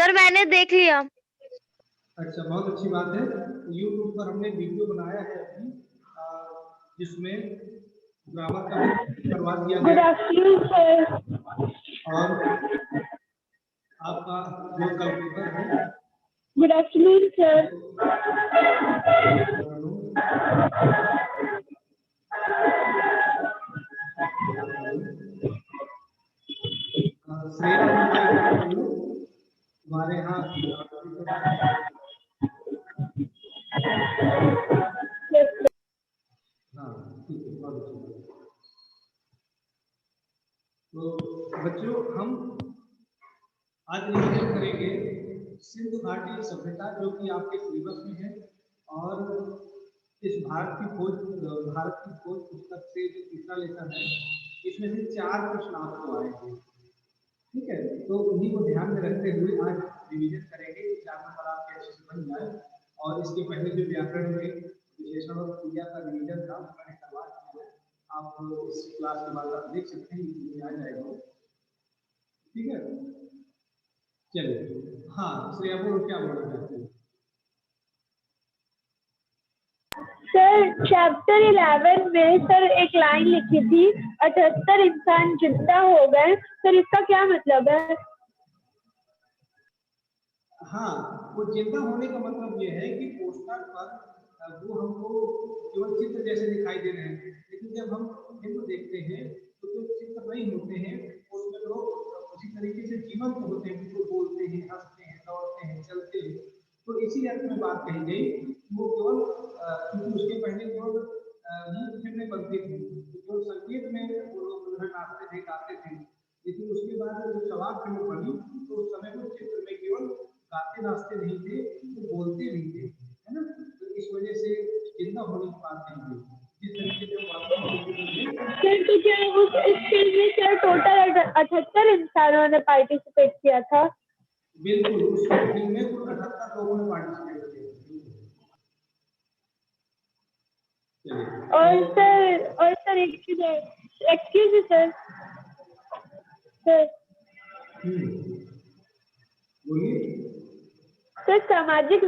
Sir मैंने देख लिया। अच्छा, बहुत अच्छी बात है। यूट्यूब पर हमने वीडियो बनाया है अभी, जिसमें ग्रामर का भी करवा दिया गुड गया आफ्टरनून सर। और आपका जो कल पेपर है। Good afternoon sir. श्रेया हमारे यहाँ हाँ ठीक है, बहुत अच्छी। तो बच्चों हम आज रिवीजन करेंगे सिंधु घाटी सभ्यता, जो कि आपके सिलेबस में है, और इस भारत की खोज पुस्तक से जो तीसरा लेसन है, इसमें से 4 प्रश्न आपको आएंगे। ठीक है, तो उन्हीं को ध्यान में रखते हुए आज रिवीजन करेंगे, 4 नंबर आपके अच्छे से बन जाए। और इसके पहले जो व्याकरण में विशेषण और क्रिया का रिवीजन था मैंने करवा दिया है, आप इस क्लास के बाद आप देख सकते हैं, यूट्यूब में आ जाएगा। ठीक है, चलिए। हाँ श्रेया बोलो, क्या बोलना चाहते हैं? सर चैप्टर 11 में सर एक लाइन लिखी थी, 78 इंसान जिंदा हो गए। सर इसका क्या मतलब है? हाँ, वो जिंदा होने का मतलब ये है कि पोस्टर पर वो हमको केवल चित्र जैसे दिखाई दे रहे हैं, लेकिन जब हम फिल्म देखते हैं तो जो चित्र नहीं होते हैं उसमें लोग उसी तरीके से जीवंत होते हैं, वो बोलते हैं, हंसते हैं, दौड़ते हैं, चलते हैं। तो इसी अर्थ में बात कही गई, वो केवल क्योंकि उसके पहले केवल मूक फिल्में बनती थी, केवल संगीत में वो लोग नाचते थे, गाते थे। लेकिन उसके बाद जब सवाल फिल्म बनी तो उस समय वो चित्र में केवल गाते नाचते नहीं थे, वो बोलते भी थे, है ना। तो इस वजह से जिंदा होने की बात नहीं हुई। जिस तरीके से सर तो क्या उस फिल्म में सर टोटल 78 इंसानों ने पार्टिसिपेट किया था? बिल्कुल, उस फिल्म में कुल 78 लोगों ने पार्टिसिपेट किया। और सर एक चीज है, एक्सक्यूज मी सर। सर सामाजिक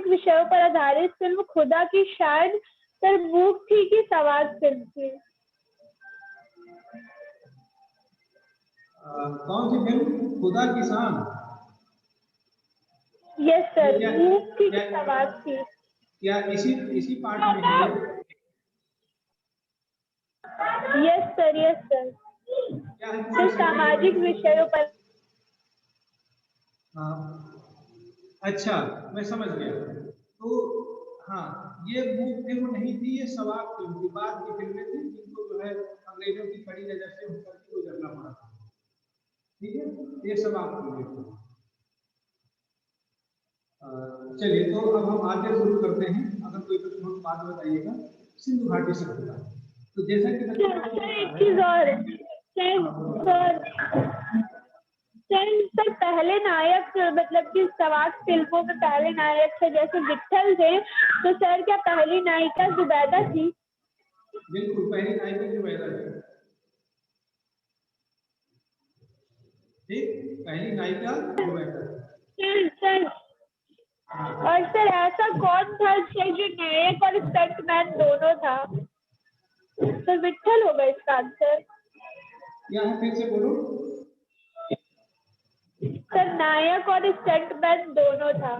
विषयों पर आधारित फिल्म खुदा की शान सर मूक थी कि सवाल फिल्म थी? कौन सी फिल्म? खुदा की शान। यस सर, मूक थी कि सवाल थी? क्या इसी पार्ट में है? Yes sir. सर सामाजिक विषयों पर। अच्छा, मैं समझ गया। तो हाँ, ये मूक फिल्म नहीं थी, ये सवाल फिल्म थी, बाद की फिल्में थी जिनको जो है अंग्रेजों की कड़ी नजर से होकर के गुजरना पड़ा था। ठीक है, ये सब आपको देखो। चलिए, तो अब हम आगे शुरू करते हैं। अगर कोई प्रश्न हो तो बाद में बताइएगा। सिंधु घाटी सभ्यता, तो जैसा कि एक चीज और सर पहले नायक मतलब कि सवाल फिल्मों में पहले नायक थे जैसे विट्ठल थे, तो सर क्या पहली नायिका जुबैदा थी? बिल्कुल, पहली नायिका जुबैदा थी। ठीक, पहली नायिका जुबैदा। सर और सर ऐसा कौन था जो नायक और स्टंटमैन दोनों था? सर विट्ठल होगा इसका आंसर। यहाँ फिर से बोलो। सर नायक और स्टंटमैन दोनों था।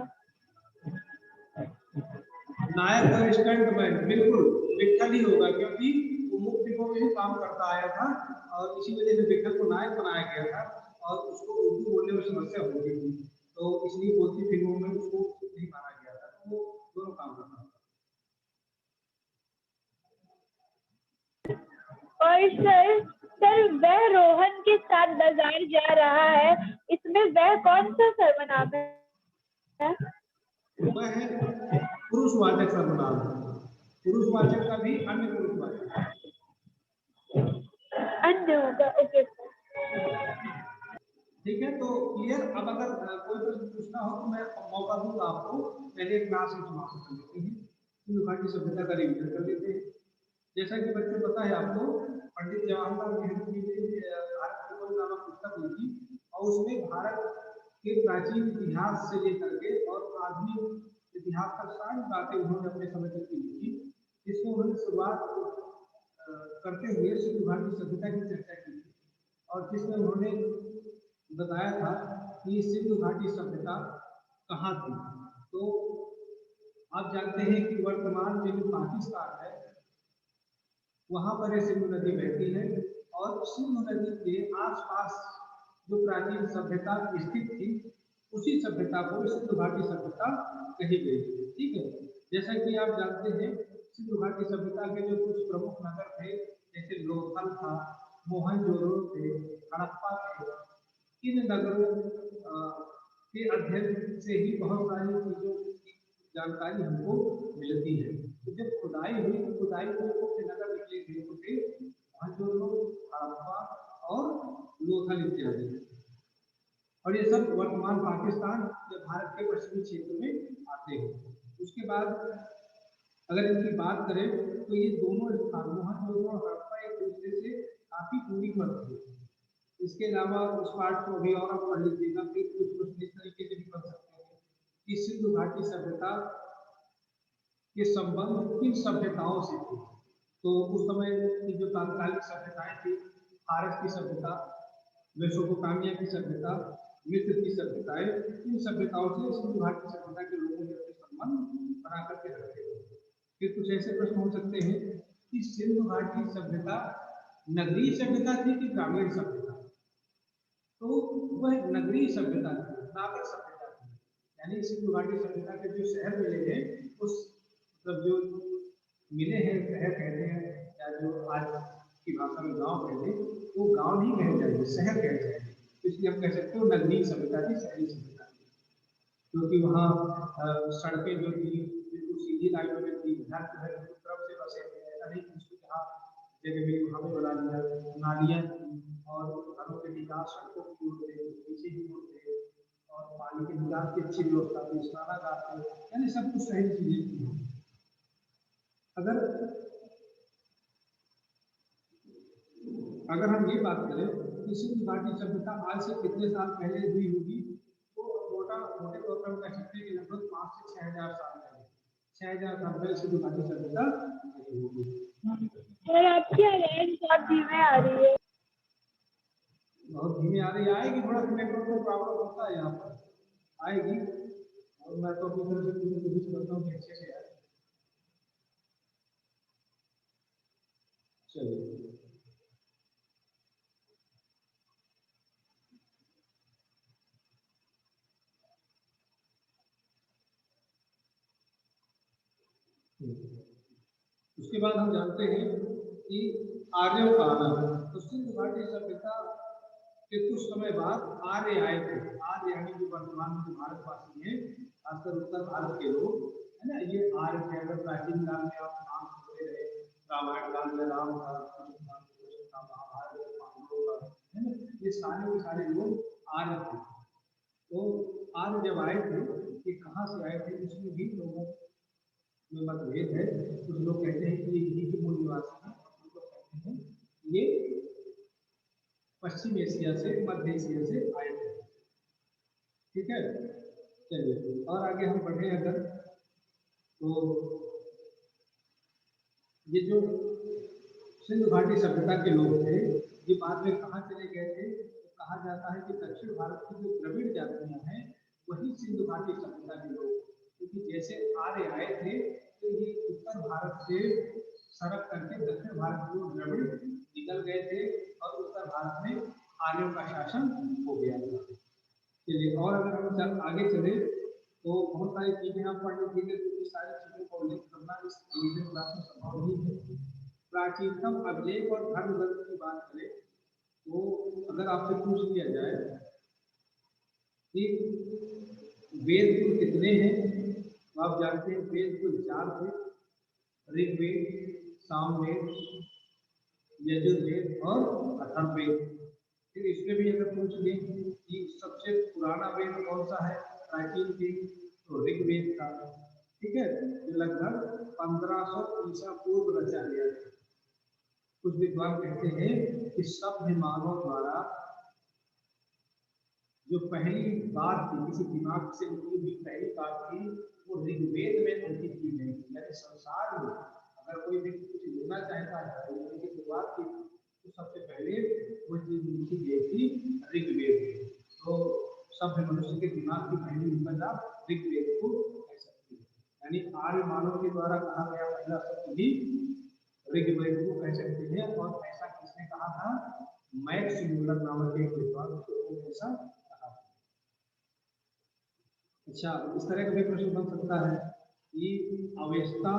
नायक और स्टंटमैन बिल्कुल विट्ठल ही होगा, क्योंकि वो मुख्य फिल्मों में ही काम करता आया था और इसी वजह से विट्ठल को नायक बनाया गया था। और उसको उर्दू बोलने में समस्या हो गई थी, तो इसलिए बोलती फिल्मों में उसको नहीं माना गया था। तो वो दोनों काम करता था। और सर वह रोहन के साथ बाजार जा रहा है, इसमें वह कौन सा सर्वनाम है? वह है पुरुषवाचक सर्वनाम। पुरुषवाचक का भी अन्य पुरुषवाचक अन्य होगा। ओके, ठीक है, तो क्लियर। अब अगर कोई प्रश्न पूछना हो तो मैं मौका दूंगा आपको। पहले क्लास में समाप्त कर लेते हैं, सिंधु घाटी सभ्यता का रिवीजन कर लेते हैं। जैसा कि बच्चों पता है आपको, पंडित जवाहरलाल नेहरू जी ने भारत भूगोल नामक पुस्तक लिखी उसमें भारत के प्राचीन इतिहास से लेकर के और आधुनिक इतिहास तक सारी बातें उन्होंने अपने समय तक की लिखी। इसमें उन्होंने शुरुआत करते हुए सिंधु घाटी सभ्यता की चर्चा की और जिसमें उन्होंने बताया था कि सिंधु घाटी सभ्यता कहाँ थी। तो आप जानते हैं कि वर्तमान में जो पाकिस्तान है वहां पर ये सिंधु नदी बहती है और सिंधु नदी के आसपास जो प्राचीन सभ्यता स्थित थी उसी सभ्यता को सिंधु घाटी सभ्यता कही गई। ठीक है, जैसा कि आप जानते हैं सिंधु घाटी सभ्यता के जो कुछ प्रमुख नगर थे जैसे लोथल था, मोहनजोदड़ो थे, हड़प्पा थे, इन नगरों के अध्ययन से ही बहुत सारी चीजों की जानकारी हमको मिलती है। तो जब खुदाई हुई तो खुदाई में मुख्य नगर निकले थे तो थे मोहनजोदड़ो, हड़प्पा और लोथल इत्यादि। और ये सब वर्तमान पाकिस्तान या भारत के पश्चिमी क्षेत्र में आते हैं। उसके बाद अगर इनकी बात करें तो ये दोनों स्थान मोहनजोदड़ो और हड़प्पा एक दूसरे से काफी दूरी पर थे। इसके अलावा उस पार्ट को अभी और आप पढ़ लीजिएगा, फिर कुछ इस तरीके से भी पढ़ सकते हैं कि सिंधु घाटी सभ्यता के संबंध किन सभ्यताओं से थे। तो उस समय की जो तात्कालिक सभ्यताएं थी, फारस की सभ्यता, मेसोपोटामिया की सभ्यता, मिस्र की सभ्यताएं, इन सभ्यताओं से सिंधु घाटी सभ्यता के लोगों ने अपने संबंध बना करके रखे। फिर कुछ ऐसे प्रश्न हो सकते हैं कि सिंधु घाटी सभ्यता नगरीय सभ्यता थी कि ग्रामीण सभ्यता? तो वह नगरीय सभ्यता थी, नागरिक सभ्यता थी। यानी सिंधु घाटी सभ्यता के जो शहर मिले हैं उस मतलब जो मिले हैं शहर कहते हैं या जो आज की भाषा में गांव कहते हैं, वो गांव नहीं कहे जाएंगे, शहर कहे जाएंगे। इसलिए हम कह सकते हो नगरीय सभ्यता थी, शहरी सभ्यता थी, क्योंकि वहाँ सड़कें जो थी बिल्कुल सीधी लाइनों में थी, घर तरफ से बसे थे। ऐसा नहीं कि जहाँ जगह भी वहाँ पे बना दिया, नालियाँ और घरों के विकास सड़कों की ओर थे, पीछे की ओर थे और पानी के निकास की अच्छी व्यवस्था थी, स्नानागार थे, यानी सब कुछ सही चीजें थी। अगर हम ये बात करें कि सिंधु घाटी सभ्यता आज से कितने साल पहले हुई होगी, तो मोटे तौर पर हम कह सकते हैं कि लगभग 5 से 6,000 साल पहले, 6,000 साल पहले सिंधु घाटी सभ्यता होगी। सर आपकी आवाज बहुत धीमे आ रही है। बहुत धीमे आ रही आएगी, थोड़ा नेटवर्क में प्रॉब्लम होता है यहाँ पर, आएगी। और मैं तो अपनी तरफ से पूरी कोशिश करता हूँ कि अच्छे से आए। चलिए, उसके बाद हम जानते हैं कि आर्यों का आना। तो सिंधु घाटी सभ्यता के कुछ समय बाद आर्य आए थे। आर्य यानी जो वर्तमान में भारतवासी हैं, खासकर उत्तर भारत के लोग है ना, ये आर्य थे। अगर प्राचीन काल में आप नाम सुनते रहे, रामायण काल में राम था, महाभारत में पांडवों का, है ना, ये सारे के सारे लोग आर्य थे। तो आर्य जब आए थे, ये कहाँ से आए थे, उसमें भी लोगों में मतभेद है। कुछ लोग कहते हैं कि ये यही के मूल निवासी हैं, कुछ लोग कहते हैं ये पश्चिम एशिया से, मध्य एशिया से आए थे। ठीक है, चलिए और आगे हम बढ़े अगर, तो ये जो सिंधु घाटी सभ्यता के लोग थे, ये बाद में कहाँ चले गए थे? तो कहा जाता है कि दक्षिण भारत की जो द्रविड़ जातियां हैं वही सिंधु घाटी सभ्यता के लोग, क्योंकि जैसे आर्य आए थे तो ये उत्तर भारत से सड़क करके दक्षिण भारत की ओर द्रविड़ निकल गए थे और उत्तर भारत में आर्यों का शासन हो गया था। चलिए, और अगर हम आगे चले तो बहुत सारी चीजें हम पढ़ लिखेंगे, क्योंकि सारी चीजों का उल्लेख करना इस क्लास में संभव नहीं है। प्राचीनतम अभिलेख और धर्म ग्रंथ की बात करें तो अगर आपसे पूछ लिया जाए कि वेद कुल कितने हैं, तो आप जानते हैं वेद कुल 4 थे, ऋग्वेद, सामवेद, यजुर्वेद और अथर्ववेद। फिर इसमें भी अगर पूछ लें कि सबसे पुराना वेद कौन सा है प्राचीन वेद, तो ऋग्वेद था। ठीक है, जो लगभग 1500 ईसा पूर्व रचा गया था। कुछ विद्वान कहते हैं कि सभ्य मानव द्वारा जो पहली बात थी, किसी दिमाग से निकली हुई पहली बात थी, वो ऋग्वेद में अंकित की गई थी। यानी संसार में अगर कोई व्यक्ति कुछ लेना चाहता है, लेने की शुरुआत की, तो सबसे पहले वो चीज लिखी गई थी ऋग्वेद में। तो सभ्य मनुष्य के दिमाग की पहली उपज आप ऋग्वेद को कह सकते हैं। यानी आर्य मानव के द्वारा कहा गया पहला शब्द भी ऋग्वेद को कह सकते हैं। और ऐसा किसने कहा था? मैक्स म्यूलर नामक एक विद्वान ने ऐसा कहा। अच्छा, इस तरह का भी प्रश्न बन सकता है कि अवेस्ता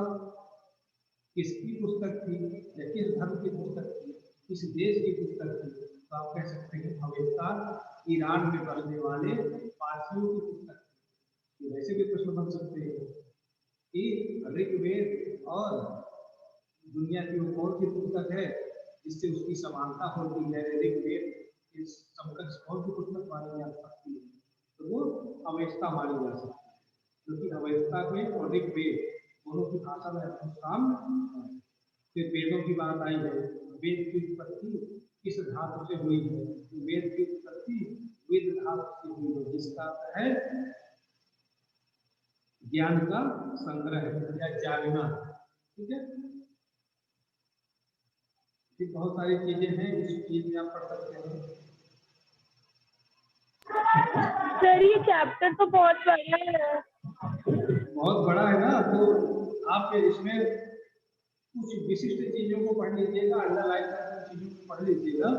किसकी पुस्तक थी या किस धर्म की पुस्तक थी, किस देश की पुस्तक थी? तो आप कह सकते हैं अवेस्ता ईरान में बसने वाले पारसियों की पुस्तक थी। वैसे भी प्रश्न बन सकते हैं कि ऋग्वेद और दुनिया की वो कौन सी पुस्तक है जिससे उसकी समानता होती है, ऋग्वेद इस समकक्ष कौन सी पुस्तक मानी जा सकती है? तो वो अवेस्ता मानी जा सकती है, क्योंकि अवेस्ता में और ऋग्वेद दोनों की भाषा में अनुष्ठान। फिर वेदों की बात आई है, वेद की उत्पत्ति किस धातु से हुई है? तो वेद की उत्पत्ति वेद धातु से हुई है, जिसका अर्थ है ज्ञान का संग्रह या जानना। ठीक है, फिर बहुत सारी चीजें हैं, इस चीज में आप पढ़ सकते हैं। सर ये चैप्टर तो बहुत बड़ा है। बहुत बड़ा है ना, तो आप इसमें कुछ विशिष्ट चीजों को पढ़ लीजिएगा, अंडरलाइन करके चीजों को पढ़ लीजिएगा,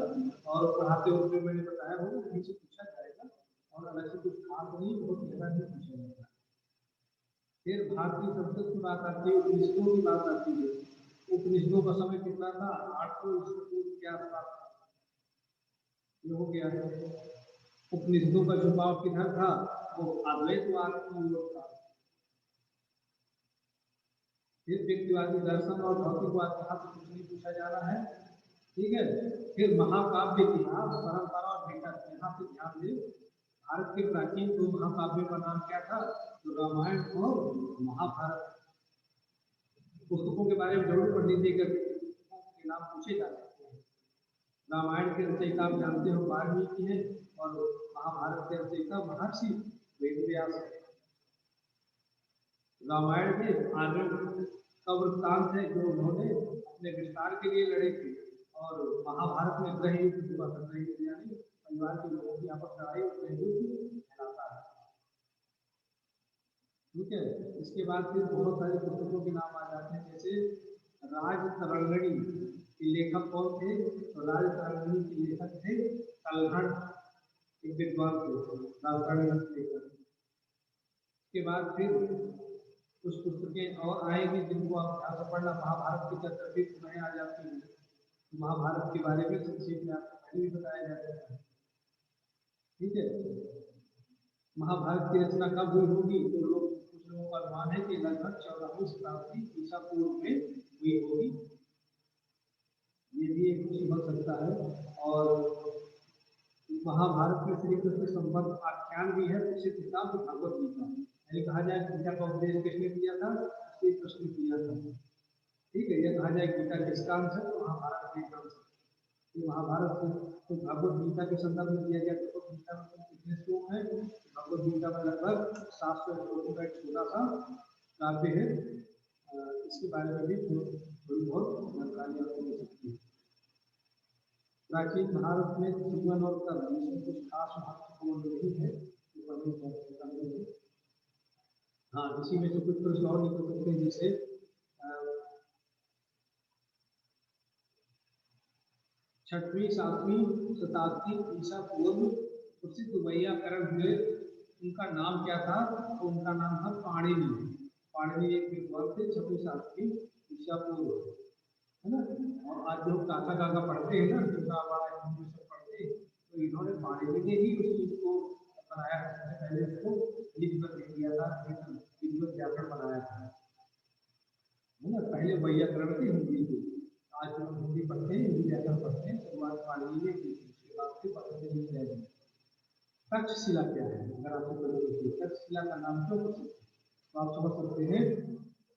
और पढ़ाते हुए मैंने बताया होगा कहीं से पूछा जाएगा, और अलग से कुछ खास नहीं, बहुत गहरा नहीं पूछा जाएगा। फिर भारतीय संस्कृत की बात आती है, उपनिषदों की बात आती है। उपनिषदों का समय कितना था? 800 ईस्वी पूर्व के आसपास ये हो गया। उपनिषदों का झुकाव किधर था? वो अद्वैतवाद की ओर था। फिर व्यक्तिवादी दर्शन और भौतिकवाद यहाँ से कुछ नहीं पूछा जा रहा है। ठीक है, फिर महाकाव्य इतिहास, परंपरा और विकास, यहाँ से ध्यान दें। भारत के प्राचीन दो महाकाव्यों का नाम क्या था? तो रामायण और महाभारत। पुस्तकों के बारे में जरूर पढ़ लीजिएगा, के नाम पूछे जा सकते हैं। रामायण के रचयिता आप जानते हो वाल्मीकि हैं, और महाभारत के रचयिता महर्षि वेदव्यास है। रामायण में आर्यों का वृत्तांत है जो उन्होंने अपने विस्तार के लिए लड़े थे, और महाभारत में गृह युद्ध हुआ था। गृह युद्ध यानी परिवार के लोगों की आपस लड़ाई और गृह युद्ध कहलाता है। ठीक है, इसके बाद फिर बहुत सारी पुस्तकों के नाम आ जाते हैं, जैसे राजतरंगिणी के लेखक कौन थे? तो राजतरंगिणी के लेखक थे कल्हड़, एक विद्वान थे राजतरंगिणी लेखक। इसके बाद फिर कुछ पुस्तकें और आएंगी जिनको आप ध्यान से पढ़ना। महाभारत की चर्चा फिर पुनः आ जाती है। महाभारत के बारे में संक्षेप में आपको पहले भी बताया जाता है। ठीक है, महाभारत की रचना कब हुई होगी? तो कुछ लोगों का अनुमान है कि लगभग 14वीं शताब्दी ईसा पूर्व में हुई होगी। ये भी एक कुछ हो सकता है। और महाभारत में श्री कृष्ण संबंध आख्यान भी है, प्रसिद्ध किताब भगवद गीता। यानी कहा जाए गीता का उपदेश किसने किया था? श्री कृष्ण ने किया था। ठीक है, यह कहा जाए गीता किसका अंश है? तो महाभारत के अंश है। महाभारत से तो भगवद गीता के संदर्भ में दिया गया। तो गीता में कितने श्लोक हैं? भगवद गीता में लगभग 700 श्लोकों का एक छोटा सा काव्य है। इसके बारे में भी थोड़ी बहुत जानकारी आपको मिल सकती है। प्राचीन भारत में जीवन और कर्म इसमें कुछ खास महत्वपूर्ण नहीं है। हाँ, इसी में से कुछ प्रश्न और निकल सकते हैं, जैसे छठवीं सातवीं शताब्दी ईसा पूर्व प्रसिद्ध वैयाकरण हुए, उनका नाम क्या था? तो उनका नाम था पाणिनि। पाणिनि एक विद्वान थे 6वीं शताब्दी ईसा पूर्व, है ना। और आज जो काका काका पढ़ते हैं ना, छोटा बड़ा हिंदी से पढ़ते हैं, तो इन्होंने पाणिनि ने ही उस चीज को बनाया था। सबसे पहले उसको लिखकर लिख दिया था, विद्वत व्याकरण बनाया था, है ना। पहले वैयाकरण की हिंदी थी। आज जो हिंदी पढ़ते हैं, हिंदी व्याकरण पढ़ते हैं, शुरुआत पाणिनि ने की। उसके बाद से पतंजलि ने किया। तक्षशिला क्या है? अगर आपको पहले पूछिए तक्षशिला का नाम क्यों प्रसिद्ध है, तो आप समझ सकते हैं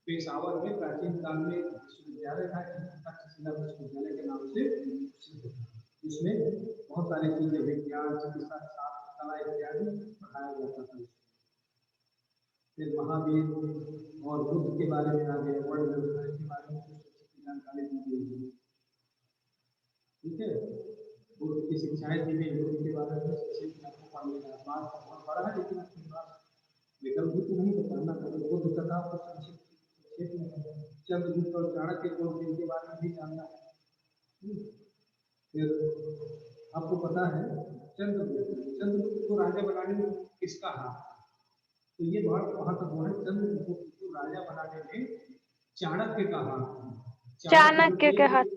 पेशावर में प्राचीन काल में विश्वविद्यालय था, तक्षशिला विश्वविद्यालय के नाम से प्रसिद्ध था। इसमें बहुत सारी चीजें, विज्ञान, चिकित्सा, शास्त्र, कला इत्यादि पढ़ाया जाता था। फिर महावीर और बुद्ध के बारे में आ गए, वर्ण व्यवस्था के बारे में कुछ जानकारी दी गई। ठीक है, बुद्ध की शिक्षाएं दी गई, बुद्ध के बारे में संक्षेप में आपको पढ़ लेना। बात बहुत बड़ा है लेकिन अपने पास विकल्प भी तो नहीं बताना, बुद्ध कथा को संक्षेप में चंद्रगुप्त और चाणक्य को इनके बारे में भी जानना है। फिर आपको पता है चंद्रगुप्त को राजा बनाने में किसका हाथ, तो ये बहुत महत्वपूर्ण है। चंद्रगुप्त को राजा बनाने में चाणक्य का हाथ, चाणक्य के हाथ।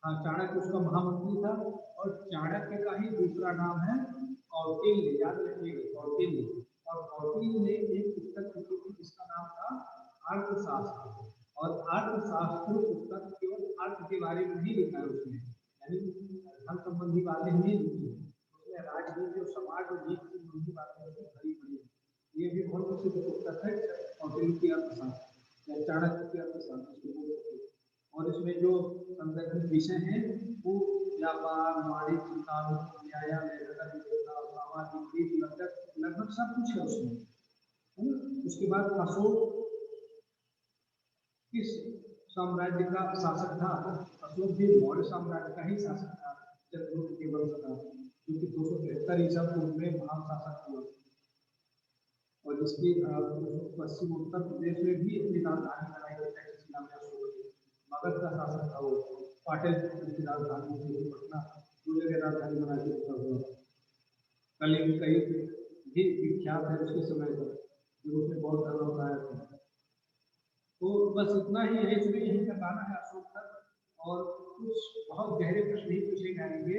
हाँ, चाणक्य उसका महामंत्री था और चाणक्य का ही दूसरा नाम है कौटिल्य, याद रखिएगा कौटिल्य। और कौटिल्य ने एक पुस्तक लिखी थी जिसका नाम था अर्थशास्त्र, और अर्थशास्त्र पुस्तक केवल अर्थ के बारे में ही लिखा है उसने, यानी धन संबंधी बातें नहीं लिखी है उसने, राजनीति और समाज और नीति संबंधी बातें भरी पड़ी है। ये भी बहुत प्रसिद्ध पुस्तक है कौटिल्य की अर्थशास्त्र या चाणक्य की अर्थशास्त्र। और इसमें जो संदर्भित विषय हैं वो व्यापार, वाणिज्य, कानून, न्याय, सामाजिक रीति, लगभग सब कुछ है उसमें। उसके बाद अशोक किस साम्राज्य का शासक था? अशोक भी मौर्य साम्राज्य का ही शासक था, चंद्रगुप्त के वंश का, जो कि 273 ईसा पूर्व में महान शासक हुआ। और जिसकी पश्चिम उत्तर प्रदेश में भी अपनी राजधानी बनाई गई तक्षशिला में अशोक ने। मगध का शासक था वो, पाटलिपुत्र की राजधानी थी पटना, दो जगह राजधानी बना के रखा हुआ। कलिंग कई भी विख्यात है उसके समय पर, जो उसने बहुत धर्म बनाया था। तो बस इतना ही है, इसमें यही बताना है अशोक तक। और कुछ बहुत गहरे प्रश्न ही पूछे जाएंगे,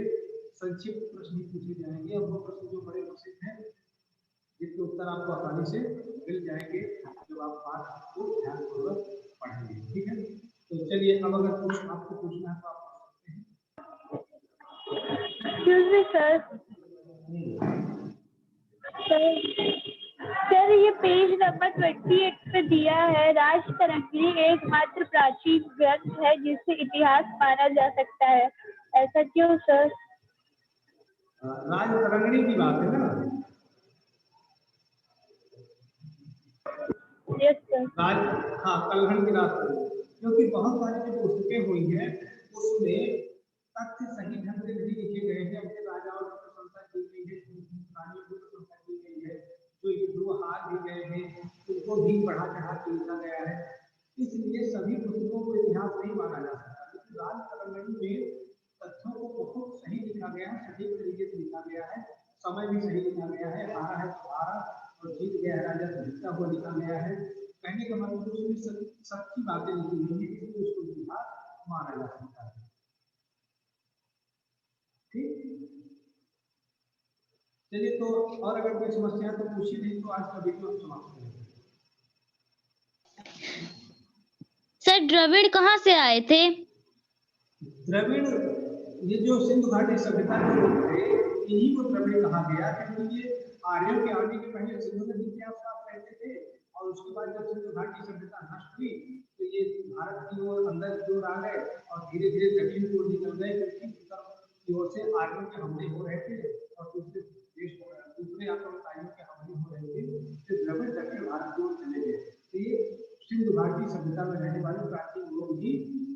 संक्षिप्त प्रश्न ही पूछे जाएंगे, और वो प्रश्न जो बड़े प्रसिद्ध हैं जिसके उत्तर आपको आसानी से मिल जाएंगे जब आप पाठ को ध्यानपूर्वक पढ़ेंगे। ठीक है, तो चलिए अब अगर कुछ आपको पूछना है तो आप पूछ सकते हैं। सर ये पेज नंबर 28 पे दिया है, राजतरंगिणी एकमात्र प्राचीन ग्रंथ है जिसे इतिहास माना जा सकता है, ऐसा क्यों सर? राजतरंगिणी की बात है ना? Yes sir. हाँ, कल्हड़ की रात, क्योंकि बहुत सारी जो पुस्तकें हुई हैं उसमें तथ्य सही ढंग से नहीं लिखे गए हैं, अपने राजाओं की प्रशंसा की गई है, रानियों की प्रशंसा की गई है, जो युद्ध हार भी गए हैं उनको भी बढ़ा चढ़ा के लिखा गया है, इसलिए सभी पुस्तकों को इतिहास नहीं माना जा सकता। लेकिन राजतरंगिणी में तथ्यों को बहुत सही लिखा गया है, सटीक तरीके से लिखा गया है, समय भी सही लिखा गया है, हारा है तो हारा और जीत गया राजा तो जीतता हुआ लिखा गया है। कहने का मतलब उसमें सच्ची बातें लिखी हुई है, इसलिए उसको इतिहास माना जा सकता है। ठीक, चलिए तो और अगर कोई समस्या तो पूछिए, नहीं तो आज का वीडियो समाप्त करेंगे। सर द्रविड़ कहाँ से आए थे? द्रविड़, ये जो सिंधु घाटी सभ्यता के लोग थे इन्हीं को द्रविड़ कहा गया, क्योंकि ये आर्यों के आने के पहले सिंधु नदी के आसपास रहते थे, और उसके बाद जब सिंधु घाटी सभ्यता नष्ट हुई तो ये भारत की ओर अंदर की ओर आ गए और धीरे धीरे दक्षिण की ओर निकल गए, क्योंकि उत्तर की ओर से आर्यों के हमले हो रहे थे और दूसरे देश दूसरे आक्रमणकारियों के हमले हो रहे थे, फिर द्रविड़ दक्षिण भारत की ओर चले गए। तो ये सिंधु घाटी सभ्यता में रहने वाले प्राचीन लोग ही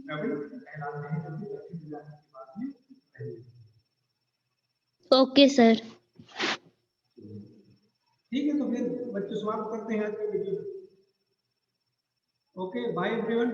द्रविड़ कहलाते हैं, जो कि दक्षिण जाने के बाद में रहे। Okay sir. ठीक है, तो फिर बच्चों समाप्त करते हैं आज का वीडियो। Okay, bye everyone.